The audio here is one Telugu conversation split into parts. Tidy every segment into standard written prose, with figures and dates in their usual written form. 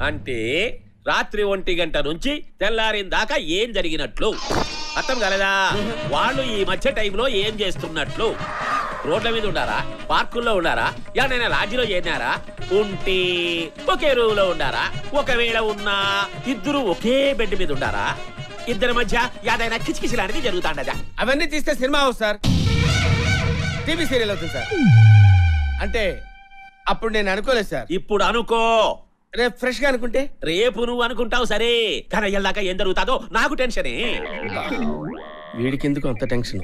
అంటే రాత్రి 1 గంట నుంచి తెల్లారిన దాకా ఏం జరిగినట్లు అర్థం కాలేదా? వాళ్ళు ఈ మధ్య టైంలో ఏం చేస్తున్నట్లు? రోడ్ల మీద ఉండారా, పార్కుల్లో ఉండారా, ఎవరైనా లాడ్జిలో చేరినారా, ఉంటే ఒకే రూమ్ లో ఉండారా, ఒకవేళ ఉన్నా ఇద్దరు ఒకే బెడ్ మీద ఉండారా, ఇద్దరి మధ్య ఏదైనా కిచకిచి లాంటిది జరుగుతాండదా? అవన్నీ తీస్తే సినిమా అవుతుంది సార్, టీవీ సీరియల్ అవుతుంది సార్. అంటే అప్పుడు నేను అనుకోలేదు సార్. ఇప్పుడు అనుకో. రేపు ఫ్రెష్ గా అనుకుంటే? రేపు నువ్వు అనుకుంటావు సరే, కానీ అయ్యేదాకా ఏం జరుగుతాదో నాకు టెన్షనే. వీడికి ఎందుకు అంత టెన్షన్?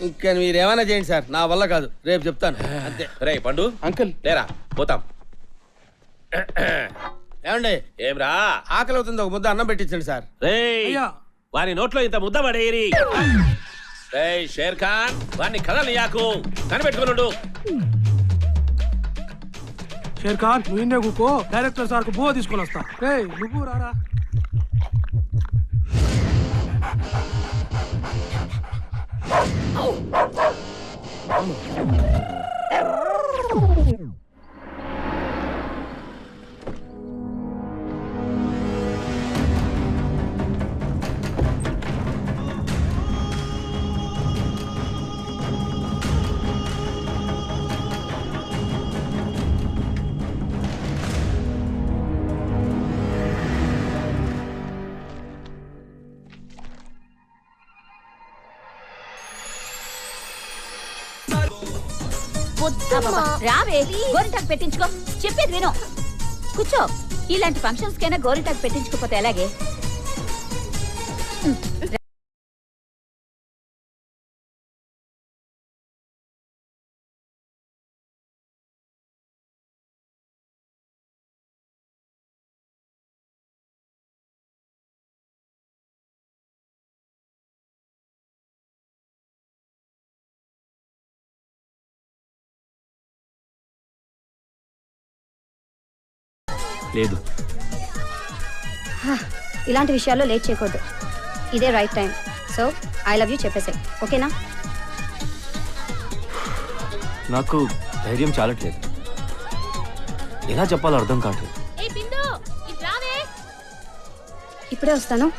ఇంకా మీరేమైనా చేయండి సార్, నా వల్ల కాదు. రేపు చెప్తాను అంతే. రే పండు అంకుల్ లేరా, పోతాం. ఏమండి, ఏమ్రా ఆకలి అవుతుంది, ఒక ముద్ద అన్నం పెట్టించండి సార్. రే వారి నోట్లో ఇంత ముద్ద పడేరి. రే షేర్ ఖాన్, వారిని కదలియాకు, కనిపెట్టుకున్నాడు. షేర్ ఖాన్ నువ్వు ఇన్నే కూకో, డైరెక్టర్ సార్ కు బో తీసుకొని వస్తా. రే నువ్వు రారా. రావే గోరింటాకు పెట్టించుకో, చెప్పేది విను. కూర్చో. ఇలాంటి ఫంక్షన్స్ కైనా గోరింటాకు పెట్టించుకోపోతే ఎలాగే? లేదు, ఇలాంటి విషయాల్లో లేట్ చేయకూడదు. ఇదే right time. So I love you చెప్పేసాయి, ఓకేనా? నాకు ధైర్యం చాలట్లేదు. ఎలా చెప్పాలో అర్థం కావట్లేదు. ఇప్పుడే వస్తాను.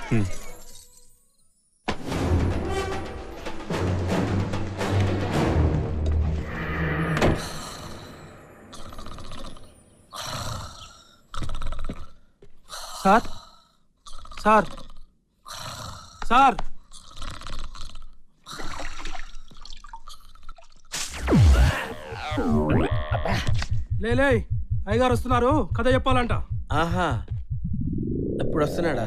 సార్ సార్ సార్ లేలే, అయ్యగారు వస్తున్నారు, కథ చెప్పాలంట. ఆహా, ఇప్పుడు వస్తున్నాడా?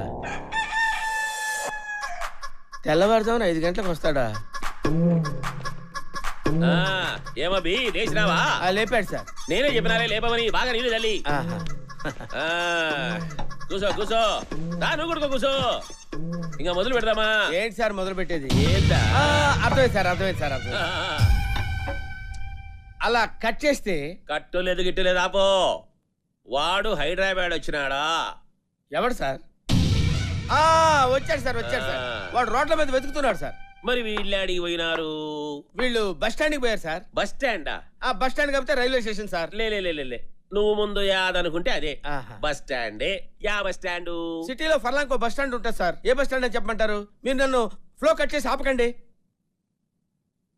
తెల్లవారుజామున 5 గంటలకు వస్తాడా? ఏమబి లేచినావా? లేపాడు సార్. నేనే చెప్పినారే లేపమని. బాగా నీళ్ళు తల్లి. కూసో కూసో, నువ్వు కూడా కూసో. ఇంకా మొదలు పెడదామా? ఏంటి సార్ మొదలు పెట్టేది? ఏంటా? అర్థమైంది సార్, అర్థమైంది సార్, అర్థమైంది. అలా కట్ చేస్తే కట్టు లేదు గిట్టు లేదు. ఆపో. వాడు హైదరాబాద్ వచ్చినాడా? ఎవడు సార్? వచ్చాడు సార్, వచ్చాడు సార్. వాడు రోడ్ల మీద వెతుకుతున్నాడు సార్. మరి వీళ్ళు అడిగి పోయినారు? వీళ్ళు బస్ స్టాండ్ కి పోయారు సార్. బస్ స్టాండా? బస్ స్టాండ్ కాకపోతే రైల్వే స్టేషన్ సార్. లే నువ్వు ముందు యాదనుకుంటే అదే బస్ స్టాండే. యా బస్ స్టాండ్? సిటీలో ఫర్లాంకో బస్ స్టాండ్ ఉంటుంది సార్. ఏ బస్ స్టాండ్ అని చెప్పమంటారు? మీరు నన్ను ఫ్లో కట్ చేసి ఆపకండి.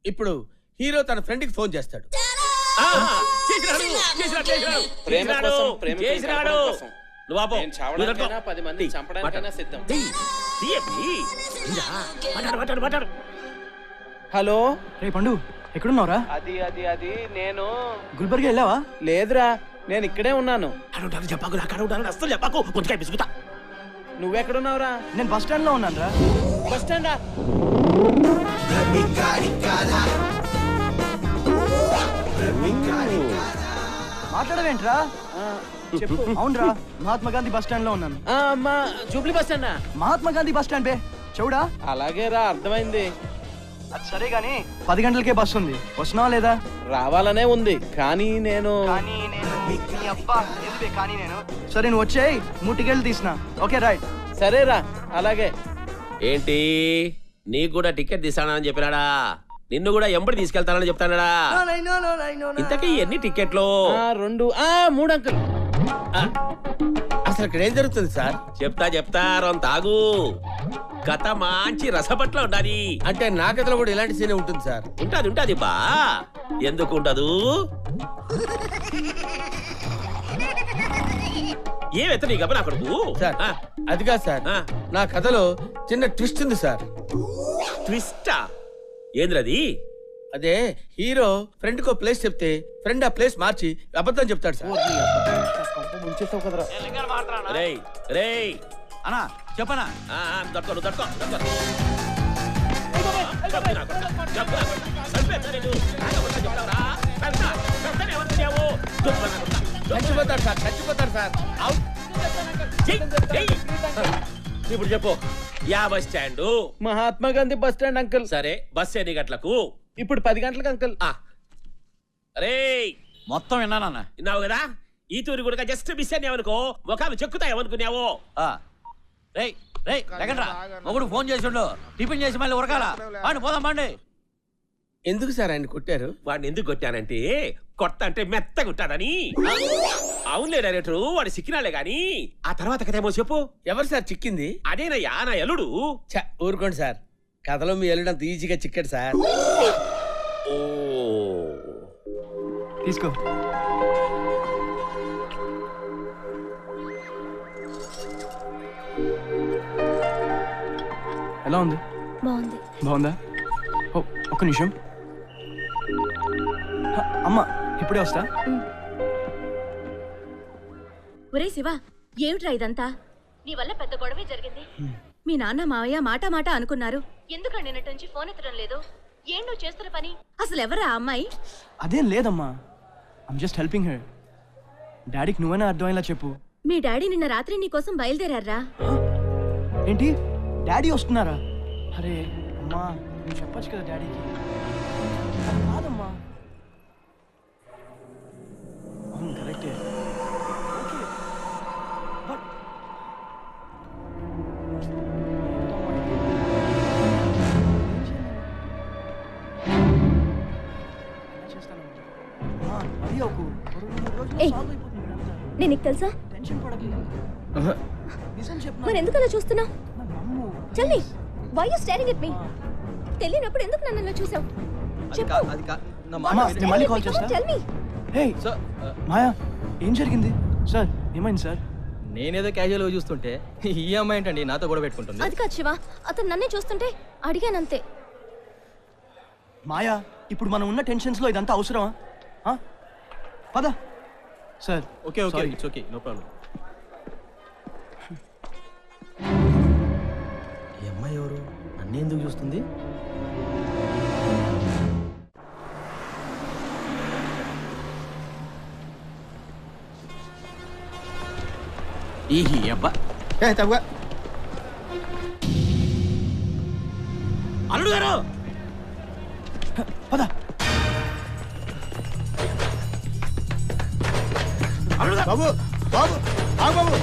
ఇప్పుడు హీరో తన ఫ్రెండ్ కి ఫోన్ చేస్తాడు. హలో రే పండు, ఎక్కడున్నావురా? అది అది అది నేను గుల్బర్గా వెళ్ళావా? లేదురా, నేను ఇక్కడే ఉన్నాను. అస్సలు చెప్పకు, ముందుగా బిసుకుతా. నువ్వెక్కడున్నావురా? నేను బస్ స్టాండ్ లో ఉన్నాను రా. బస్ స్టాండా? మాట్లాడవేంట్రా? చెప్పు. అవునరా, మహాత్మా గాంధీ బస్ స్టాండ్ లో ఉన్నాను. అమ్మా, జూబ్లీ బస్ స్టాండా? మహాత్మా గాంధీ బస్ స్టాండ్ బే. చూడా? అలాగే రా, అర్థమైంది. అది సరే గానీ 10 గంటలకే బస్సు ఉంది, వస్తున్నావా లేదా? రావాలనే ఉంది, కానీ నేను సరే నువ్వు వచ్చేయి, 3 టికెట్లు తీసిన. Okay right. సరేరా, అలాగే. ఏంటి నీకు కూడా టికెట్ తీసానని చెప్పినాడా? నిన్ను కూడా ఎంబడి తీసుకెళ్తానని చెప్తానడా ఇంతకీ ఎన్ని టికెట్లు 2 3 అంకుల్. అసలు ఇక్కడ ఏం జరుగుతుంది సార్? చెప్తా రొంత తాగు. కథ మంచి రసపట్ల ఉండాలి. అంటే నా కథలో కూడా ఇలాంటి సీనే ఉంటుంది సార్. ఉంటది బా, ఎందుకు ఉండదు? ఏమెత్త నీ గబన అక్కడకు సార్ అది కాదు సార్, నా కథలో చిన్న ట్విస్ట్ ఉంది సార్. ట్విస్టా? ఏంద్రది? అదే హీరో ఫ్రెండ్ కో ప్లేస్ చెప్తే ఫ్రెండ్ ఆ ప్లేస్ మార్చి అబద్ధం చెప్తాడు సార్. ముంచేస్తావు కదరా. రేయ్ అన్నా చెప్పనా? దొరకను చచ్చిపోతాడు సార్. అవుట్. ఇప్పుడు చెప్పు, yeah bus stand? Mahatma Gandhi bus stand uncle. సరే, బస్ ఎన్ని గంటలకు? ఇప్పుడు 10 గంటలకు అంకుల్. రే మొత్తం విన్నానన్నా. విన్నావు కదా? ఈ తూరి కూడా జస్ట్ మిస్ అన్నావనుకో ముఖాలు చెక్కుతాయేమనుకున్నావో. రేయ్ రేయ్ లేకండ్రా, ఒకడు ఫోన్ చేసిండు, టిఫిన్ చేసి మళ్ళీ ఉరకాల. పోదాం బండి. ఎందుకు సార్ ఆయన కొట్టారు? వాడిని ఎందుకు కొట్టానంటే కొత్త అంటే మెత్తగా ఉంటాడని. అవునులే డైరెక్టర్, వాడు సిక్కినాలే గాని ఆ తర్వాత కథేమో చెప్పు. ఎవరు సార్ చిక్కింది? అదేనయ్యా నా ఎలుడు. ఊరుకోండి సార్, కథలో మీ ఎల్లుడు అంత ఈజీగా చిక్కాడు సార్. ఓ తీసుకో. ఎలా ఉంది? బాగుందా? ఓ ఒక్క నిమిషం. అమ్మా ఇప్పుడే వస్తా. ఒరే శివ, ఏమిట్రా ఇదంతా? నీ వల్ల పెద్ద గొడవే జరిగింది. మీ నాన్న మావయ్య మాట అనుకున్నారు. ఎందుకంటే నిన్నటి నుంచి ఫోన్ ఎత్తడం లేదు? ఏం నువ్వు చేస్తున్న పని? అసలు ఎవరా ఆ అమ్మాయి? అదేం లేదమ్మా, ఐమ్ జస్ట్ హెల్పింగ్ హర్. డాడీకి నువ్వైనా అర్థమయ్యేలా చెప్పు. మీ డాడీ నిన్న రాత్రి నీ కోసం బయలుదేరారా? ఏంటి డాడీ వస్తున్నారా? అరే అమ్మా, నువ్వు చెప్పొచ్చు కదా డాడీకి. అది కాదమ్మా. అవును కరెక్టే. ఓకే బట్ నేను నీకు తెలుసా? టెన్షన్ పడకు. నిజం చెప్పు. మరి ఎందుకు అలా చూస్తున్నావు? నమ్ము. Tell me, why you staring at me? తెలియనప్పుడు ఎందుకు నన్ను అలా చూసావు? చెప్పు. అమ్మా, నేను మళ్ళీ కాల్ చేస్తా. Tell me. హే మాయా, ఏం జరిగింది? సార్ ఏమైంది సార్? నేనేదో క్యాజువల్ గా చూస్తుంటే ఈ అమ్మాయి ఏంటండి నాతో కూడా పెట్టుకుంటుంది. అది కాదు శివ, అతను నన్నే చూస్తుంటే అడిగానంతే. మాయా, ఇప్పుడు మనం ఉన్న టెన్షన్స్ లో ఇదంతా అవసరమా? పద sir. Okay okay it's okay, no problem. ఈ అమ్మాయి ఎవరు? నన్ను ఎందుకు చూస్తుంది? ఈ అబ్బా అల్లుడు గారు పద. బాబు బాబు బాబు